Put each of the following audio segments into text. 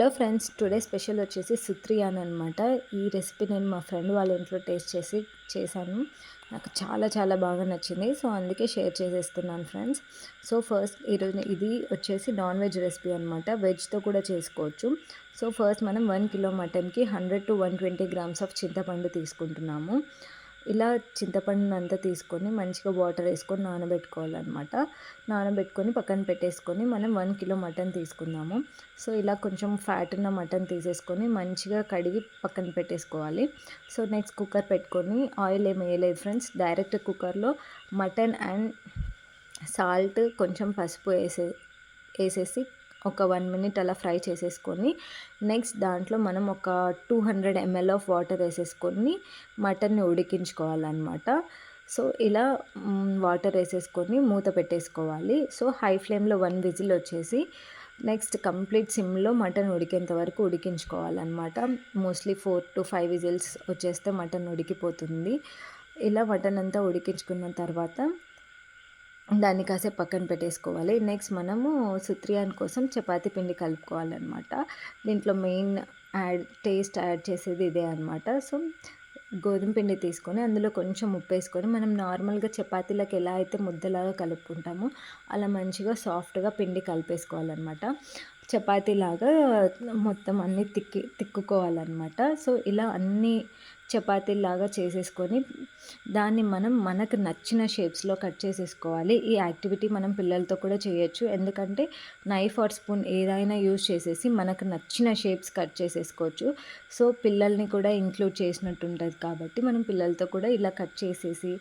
Hello friends, today special వచ్చేసి సుత్రియాన్ అనమాట. ఈ రెసిపీ నేను మా ఫ్రెండ్ వాళ్ళ ఇంట్లో టేస్ట్ చేశాను. నాకు చాలా చాలా బాగా నచ్చింది. సో అందుకే షేర్ చేసేస్తున్నాను ఫ్రెండ్స్. సో ఫస్ట్ ఈరోజు ఇది వచ్చేసి నాన్ వెజ్ రెసిపీ అనమాట. వెజ్తో కూడా చేసుకోవచ్చు. సో ఫస్ట్ మనం 1 కిలో మటన్కి 100 to 120 గ్రామ్స్ ఆఫ్ చింతపండు తీసుకుంటున్నాము. ఇలా చింతపండుని అంతా తీసుకొని మంచిగా వాటర్ వేసుకొని నానబెట్టుకోవాలన్నమాట. నానబెట్టుకొని పక్కన పెట్టేసుకొని మనం 1 కిలో మటన్ తీసుకుందాము. సో ఇలా కొంచెం ఫ్యాట్ ఉన్న మటన్ తీసేసుకొని మంచిగా కడిగి పక్కన పెట్టేసుకోవాలి. సో నెక్స్ట్ కుక్కర్ పెట్టుకొని ఆయిల్ ఏమి వేయలేదు ఫ్రెండ్స్, డైరెక్ట్ కుక్కర్లో మటన్ అండ్ సాల్ట్ కొంచెం పసుపు వేసేసి ఒక 1 మినిట్ అలా ఫ్రై చేసేసుకొని నెక్స్ట్ దాంట్లో మనం ఒక 200 ml ఆఫ్ వాటర్ వేసేసుకొని మటన్ని ఉడికించుకోవాలన్నమాట. సో ఇలా వాటర్ వేసేసుకొని మూత పెట్టేసుకోవాలి. సో హై ఫ్లేమ్లో 1 విజిల్ వచ్చేసి నెక్స్ట్ కంప్లీట్ సిమ్లో మటన్ ఉడికేంత వరకు ఉడికించుకోవాలన్నమాట. మోస్ట్లీ 4 to 5 విజిల్స్ వచ్చేస్తే మటన్ ఉడికిపోతుంది. ఇలా మటన్ అంతా ఉడికించుకున్న తర్వాత దాన్ని కాసేపు పక్కన పెట్టేసుకోవాలి. నెక్స్ట్ మనము సుత్రియాన్ కోసం చపాతీ పిండి కలుపుకోవాలన్నమాట. దీంట్లో మెయిన్ టేస్ట్ యాడ్ చేసేది ఇదే అనమాట. సో గోధుమ పిండి తీసుకొని అందులో కొంచెం ఉప్పు వేసుకొని మనం నార్మల్గా చపాతీలకు ఎలా అయితే ముద్దలాగా కలుపుకుంటామో అలా మంచిగా సాఫ్ట్గా పిండి కలిపేసుకోవాలన్నమాట. చపాతీలాగా మొత్తం అన్నీ తిక్కుకోవాలన్నమాట. సో ఇలా అన్నీ చపాతీలాగా చేసేసుకొని దాన్ని మనం మనకు నచ్చిన షేప్స్లో కట్ చేసేసుకోవాలి. ఈ యాక్టివిటీ మనం పిల్లలతో కూడా చేయొచ్చు. ఎందుకంటే నైఫ్ ఆర్ స్పూన్ ఏదైనా యూజ్ చేసేసి మనకు నచ్చిన షేప్స్ కట్ చేసేసుకోవచ్చు. సో పిల్లల్ని కూడా ఇంక్లూడ్ చేసినట్టు ఉంటుంది కాబట్టి మనం పిల్లలతో కూడా ఇలా కట్ చేసేసి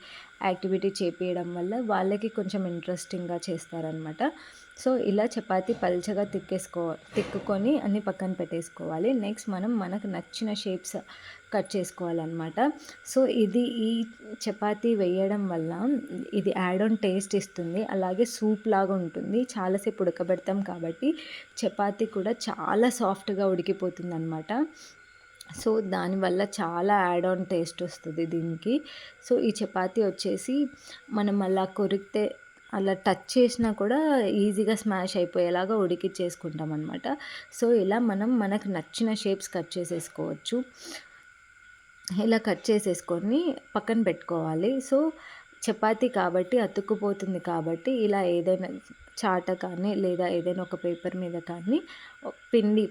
యాక్టివిటీ చేపించడం వల్ల వాళ్ళకి కొంచెం ఇంట్రెస్టింగ్గా చేస్తారనమాట. సో ఇలా చపాతీ పల్చగా తిక్కుకొని అన్ని పక్కన పెట్టేసుకోవాలి. నెక్స్ట్ మనం మనకు నచ్చిన షేప్స్ కట్ చేసుకోవాలన్నమాట. సో ఈ చపాతీ వేయడం వల్ల ఇది యాడ్ ఆన్ టేస్ట్ ఇస్తుంది. అలాగే సూప్ లాగా ఉంటుంది. చాలాసేపు ఉడకబెడతాం కాబట్టి చపాతీ కూడా చాలా సాఫ్ట్గా ఉడికిపోతుంది అనమాట. సో దానివల్ల చాలా యాడ్ ఆన్ టేస్ట్ వస్తుంది దీనికి. సో ఈ చపాతీ వచ్చేసి మనం అలా కొరికితే అలా టచ్ చేసినా కూడా ఈజీగా స్మాష్ అయిపోయేలాగా ఉడికిచ్చేసుకుంటాం అనమాట. సో ఇలా మనం మనకు నచ్చిన షేప్స్ కట్ చేసేసుకోవచ్చు. ఇలా కట్ చేసేసుకొని పక్కన పెట్టుకోవాలి. సో చపాతీ కాబట్టి అతుక్కుపోతుంది కాబట్టి ఇలా ఏదైనా చాట కానీ లేదా ఏదైనా ఒక పేపర్ మీద కానీ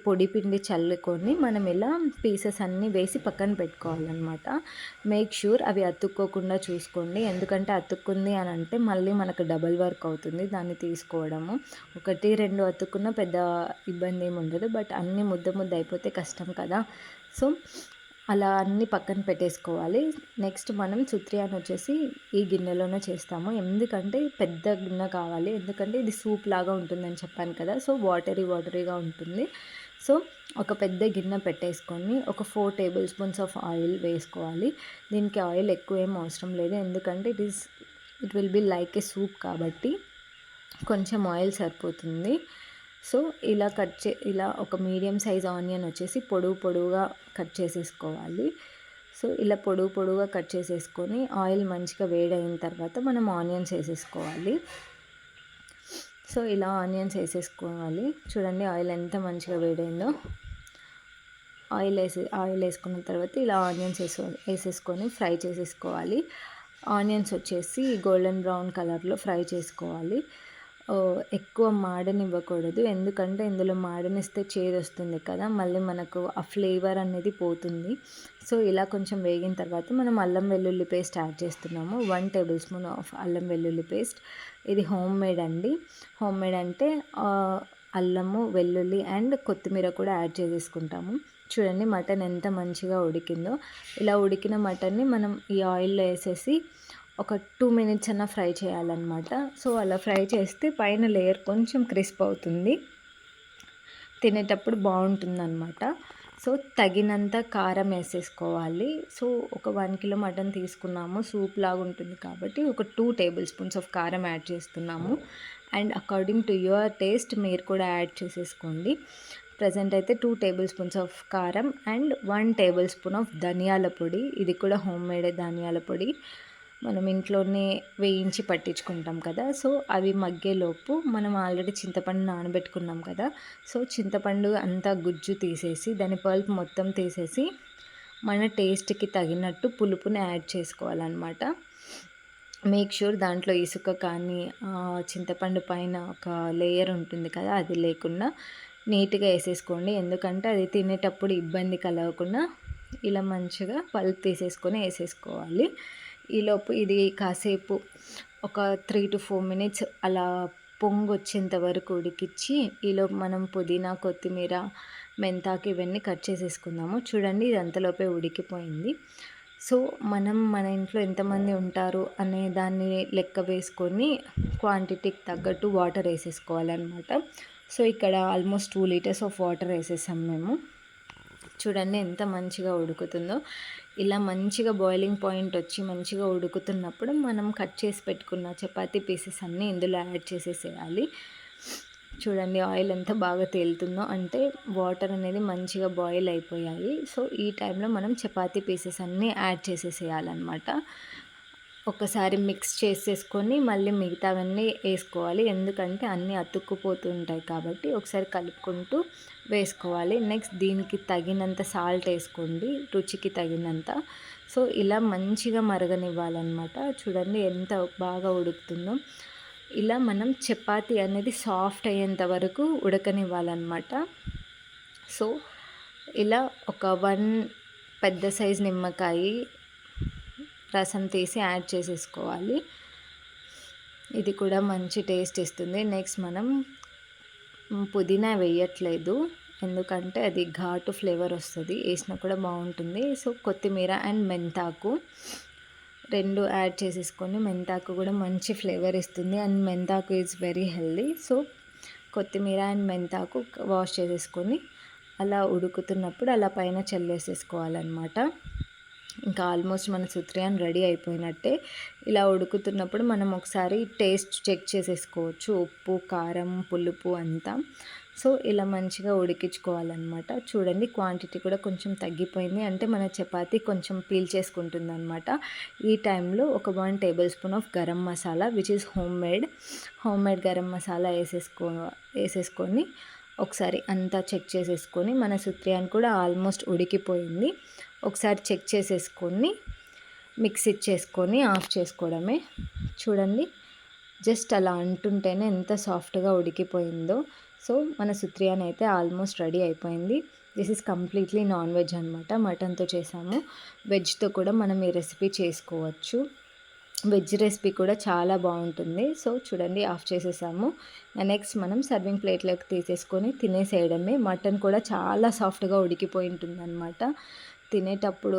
పొడి పిండి చల్లుకొని మనం ఇలా పీసెస్ అన్నీ వేసి పక్కన పెట్టుకోవాలన్నమాట. మేక్ ష్యూర్ అవి అతుక్కోకుండా చూసుకోండి. ఎందుకంటే అతుక్కుంది అని అంటే మళ్ళీ మనకు డబల్ వర్క్ అవుతుంది దాన్ని తీసుకోవడము. 1, 2 అతుక్కున్న పెద్ద ఇబ్బంది ఏమి ఉండదు. బట్ అన్నీ ముద్ద అయిపోతే కష్టం కదా. సో అలా అన్నీ పక్కన పెట్టేసుకోవాలి. నెక్స్ట్ మనం సుత్రియాన్ వచ్చేసి ఈ గిన్నెలోనే చేస్తాము. ఎందుకంటే పెద్ద గిన్నె కావాలి. ఎందుకంటే ఇది సూప్ లాగా ఉంటుందని చెప్పాను కదా. సో వాటరీగా ఉంటుంది. సో ఒక పెద్ద గిన్నె పెట్టేసుకొని ఒక 4 టేబుల్ స్పూన్స్ ఆఫ్ ఆయిల్ వేసుకోవాలి. దీనికి ఆయిల్ ఎక్కువ ఏం అవసరం లేదు. ఎందుకంటే it will be like A soup కాబట్టి కొంచెం ఆయిల్ సరిపోతుంది. సో ఇలా ఒక మీడియం సైజ్ ఆనియన్ వచ్చేసి పొడువుగా కట్ చేసేసుకోవాలి. సో ఇలా పొడువుగా కట్ చేసేసుకొని ఆయిల్ మంచిగా వేడైన తర్వాత మనం ఆనియన్స్ వేసేసుకోవాలి. సో ఇలా ఆనియన్స్ వేసేసుకోవాలి. చూడండి ఆయిల్ ఎంత మంచిగా వేడైందో. ఆయిల్ వేసుకున్న తర్వాత ఇలా ఆనియన్స్ వేసేసుకొని ఫ్రై చేసేసుకోవాలి. ఆనియన్స్ వచ్చేసి గోల్డెన్ బ్రౌన్ కలర్లో ఫ్రై చేసుకోవాలి. ఎక్కువ మాడనివ్వకూడదు. ఎందుకంటే ఇందులో మాడనిస్తే చేదు వస్తుంది కదా, మళ్ళీ మనకు ఆ ఫ్లేవర్ అనేది పోతుంది. సో ఇలా కొంచెం వేగిన తర్వాత మనం అల్లం వెల్లుల్లి పేస్ట్ యాడ్ చేస్తున్నాము. 1 టేబుల్ స్పూన్ ఆఫ్ అల్లం వెల్లుల్లి పేస్ట్. ఇది హోమ్ మేడ్ అండి. హోమ్ మేడ్ అంటే అల్లము, వెల్లుల్లి అండ్ కొత్తిమీర కూడా యాడ్ చేసేసుకుంటాము. చూడండి మటన్ ఎంత మంచిగా ఉడికిందో. ఇలా ఉడికిన మటన్ని మనం ఈ ఆయిల్లో వేసేసి ఒక 2 మినిట్స్ అన్న ఫ్రై చేయాలన్నమాట. సో అలా ఫ్రై చేస్తే పైన లేయర్ కొంచెం క్రిస్ప్ అవుతుంది, తినేటప్పుడు బాగుంటుందన్నమాట. సో తగినంత కారం వేసేసుకోవాలి. సో ఒక 1 కిలో మటన్ తీసుకున్నాము, సూప్ లాగా ఉంటుంది కాబట్టి ఒక 2 టేబుల్ స్పూన్స్ ఆఫ్ కారం యాడ్ చేస్తున్నాము. And according to your taste మీరు కూడా యాడ్ చేసేసుకోండి. ప్రజెంట్ అయితే 2 టేబుల్ స్పూన్స్ ఆఫ్ కారం అండ్ 1 టేబుల్ స్పూన్ ఆఫ్ ధనియాల పొడి. ఇది కూడా హోమ్ మేడ్ ధనియాల పొడి. మనం ఇంట్లోనే వేయించి పట్టించుకుంటాం కదా. సో అవి మగ్గేలోపు మనం ఆల్రెడీ చింతపండు నానబెట్టుకున్నాం కదా. సో చింతపండు అంతా గుజ్జు తీసేసి దాని పల్ప్ మొత్తం తీసేసి మన టేస్ట్కి తగినట్టు పులుపుని యాడ్ చేసుకోవాలన్నమాట. మేక్ ష్యూర్ దాంట్లో ఇసుక కానీ చింతపండు పైన ఒక లేయర్ ఉంటుంది కదా, అది లేకుండా నీట్గా వేసేసుకోండి. ఎందుకంటే అది తినేటప్పుడు ఇబ్బంది కలగకుండా ఇలా మంచిగా పల్ప్ తీసేసుకొని వేసేసుకోవాలి. ఈలోపు ఇది కాసేపు ఒక 3 to 4 minutes అలా పొంగు వచ్చేంత వరకు ఉడికించి ఈలోపు మనం పుదీనా, కొత్తిమీర, మెంతాకు ఇవన్నీ కట్ చేసేసుకుందాము. చూడండి ఇది అంతలోపే ఉడికిపోయింది. సో మనం మన ఇంట్లో ఎంతమంది ఉంటారు అనే దాన్ని లెక్క వేసుకొని క్వాంటిటీకి తగ్గట్టు వాటర్ వేసేసుకోవాలన్నమాట. సో ఇక్కడ ఆల్మోస్ట్ 2 liters ఆఫ్ వాటర్ వేసేసాం మేము. చూడండి ఎంత మంచిగా ఉడుకుతుందో. ఇలా మంచిగా బాయిలింగ్ పాయింట్ వచ్చి మంచిగా ఉడుకుతున్నప్పుడు మనం కట్ చేసి పెట్టుకున్న చపాతీ పీసెస్ అన్నీ ఇందులో యాడ్ చేసేసేయాలి. చూడండి ఆయిల్ ఎంత బాగా తేలుతుందో, అంటే వాటర్ అనేది మంచిగా బాయిల్ అయిపోయాయి. సో ఈ టైంలో మనం చపాతీ పీసెస్ అన్నీ యాడ్ చేసేసేయాలన్నమాట. ఒకసారి మిక్స్ చేసేసుకొని మళ్ళీ మిగతావన్నీ వేసుకోవాలి. ఎందుకంటే అన్నీ అతుక్కుపోతుంటాయి కాబట్టి ఒకసారి కలుపుకుంటూ వేసుకోవాలి. నెక్స్ట్ దీనికి తగినంత సాల్ట్ వేసుకోండి, రుచికి తగినంత. సో ఇలా మంచిగా మరగనివ్వాలన్నమాట. చూడండి ఎంత బాగా ఉడుకుతుందో. ఇలా మనం చపాతీ అనేది సాఫ్ట్ అయ్యేంత వరకు ఉడకనివ్వాలన్నమాట. సో ఇలా ఒక 1 పెద్ద సైజ్ నిమ్మకాయ రసం తీసి యాడ్ చేసేసుకోవాలి. ఇది కూడా మంచి టేస్ట్ ఇస్తుంది. నెక్స్ట్ మనం పుదీనా వేయట్లేదు, ఎందుకంటే అది ఘాటు ఫ్లేవర్ వస్తుంది, వేసినా కూడా బాగుంటుంది. సో కొత్తిమీర అండ్ మెంతాకు 2 యాడ్ చేసేసుకొని, మెంతాకు కూడా మంచి ఫ్లేవర్ ఇస్తుంది అండ్ మెంతాకు ఈజ్ వెరీ హెల్దీ. సో కొత్తిమీర అండ్ మెంతాకు వాష్ చేసేసుకొని అలా ఉడుకుతున్నప్పుడు అలా పైన చల్లేసేసుకోవాలన్నమాట. ఇంకా ఆల్మోస్ట్ మన సుత్రియాన్ రెడీ అయిపోయినట్టే. ఇలా ఉడుకుతున్నప్పుడు మనం ఒకసారి టేస్ట్ చెక్ చేసేసుకోవచ్చు, ఉప్పు, కారం, పులుపు అంతా. సో ఇలా మంచిగా ఉడికించుకోవాలన్నమాట. చూడండి క్వాంటిటీ కూడా కొంచెం తగ్గిపోయింది, అంటే మన చపాతీ కొంచెం పీల్చేసుకుంటుంది అనమాట. ఈ టైంలో ఒక 1 tablespoon of garam masala which is home made garam masala వేసేసుకొని ఒకసారి అంతా చెక్ చేసేసుకొని, మన సుత్రియాన్ కూడా ఆల్మోస్ట్ ఉడికిపోయింది. ఒకసారి చెక్ చేసేసుకొని మిక్స్ ఇచ్చేసుకొని ఆఫ్ చేసుకోవడమే. చూడండి జస్ట్ అలా అంటుంటేనే ఎంత సాఫ్ట్గా ఉడికిపోయిందో. సో మన సుత్రియాన్ అయితే ఆల్మోస్ట్ రెడీ అయిపోయింది. This is completely non veg అనమాట. మటన్తో చేసాము. వెజ్తో కూడా మనం ఈ రెసిపీ చేసుకోవచ్చు. వెజ్ రెసిపీ కూడా చాలా బాగుంటుంది. సో చూడండి ఆఫ్ చేసేసాము. నెక్స్ట్ మనం సర్వింగ్ ప్లేట్లోకి తీసేసుకొని తినేసేయడమే. మటన్ కూడా చాలా సాఫ్ట్గా ఉడికిపోయి ఉంటుంది అనమాట. తినేటప్పుడు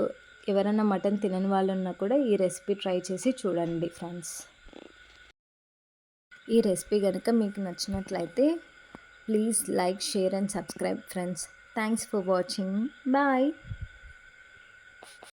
ఎవరైనా మటన్ తినని వాళ్ళు ఉన్నా కూడా ఈ రెసిపీ ట్రై చేసి చూడండి ఫ్రెండ్స్. ఈ రెసిపీ కనుక మీకు నచ్చినట్లయితే please like, share and subscribe friends. Thanks for watching. Bye.